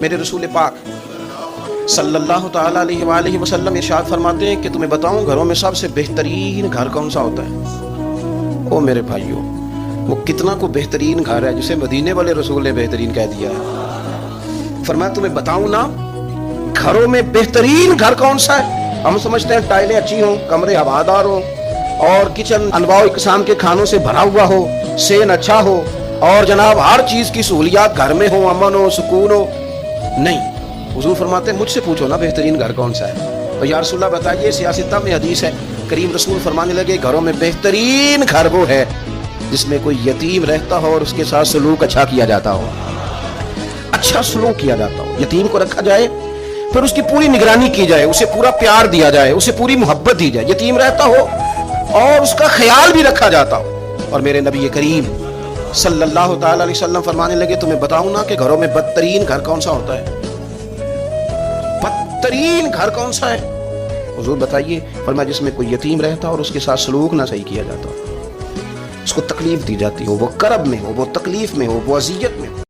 میرے رسول پاک صلی اللہ تعالیٰ علیہ وآلہ وسلم ارشاد فرماتے ہیں کہ تمہیں بتاؤں گھروں میں سب سے بہترین گھر کون سا ہوتا ہے؟ او میرے بھائیوں، وہ کتنا کو بہترین گھر ہے جسے مدینے والے رسول نے بہترین کہہ دیا ہے۔ فرمایا تمہیں بتاؤں نا گھروں میں بہترین گھر کون سا ہے؟ ہم سمجھتے ہیں ٹائلیں اچھی ہوں، کمرے ہوادار ہوں اور کچن انواع اقسام کے کھانوں سے بھرا ہوا ہو، سین اچھا ہو اور جناب ہر چیز کی سہولیات گھر میں ہو، امن ہو، سکون ہو۔ نہیں، حضور فرماتے ہیں مجھ سے پوچھو نا بہترین گھر کون سا ہے؟ تو یا رسول اللہ بتائیے، سیاستہ میں حدیث ہے، کریم رسول فرمانے لگے گھروں میں بہترین گھر وہ ہے جس میں کوئی یتیم رہتا ہو اور اس کے ساتھ سلوک اچھا کیا جاتا ہو، اچھا سلوک کیا جاتا ہو، یتیم کو رکھا جائے، پھر اس کی پوری نگرانی کی جائے، اسے پورا پیار دیا جائے، اسے پوری محبت دی جائے، یتیم رہتا ہو اور اس کا خیال بھی رکھا جاتا ہو۔ اور میرے نبی کریم صلی اللہ تعالی علیہ وسلم فرمانے لگے تمہیں بتاؤں نا کہ گھروں میں بدترین گھر کون سا ہوتا ہے؟ بدترین گھر کون سا ہے؟ حضور بتائیے، فرمایا جس میں کوئی یتیم رہتا اور اس کے ساتھ سلوک نہ صحیح کیا جاتا، اس کو تکلیف دی جاتی ہو، وہ کرب میں ہو، وہ تکلیف میں ہو، وہ اذیت میں ہو۔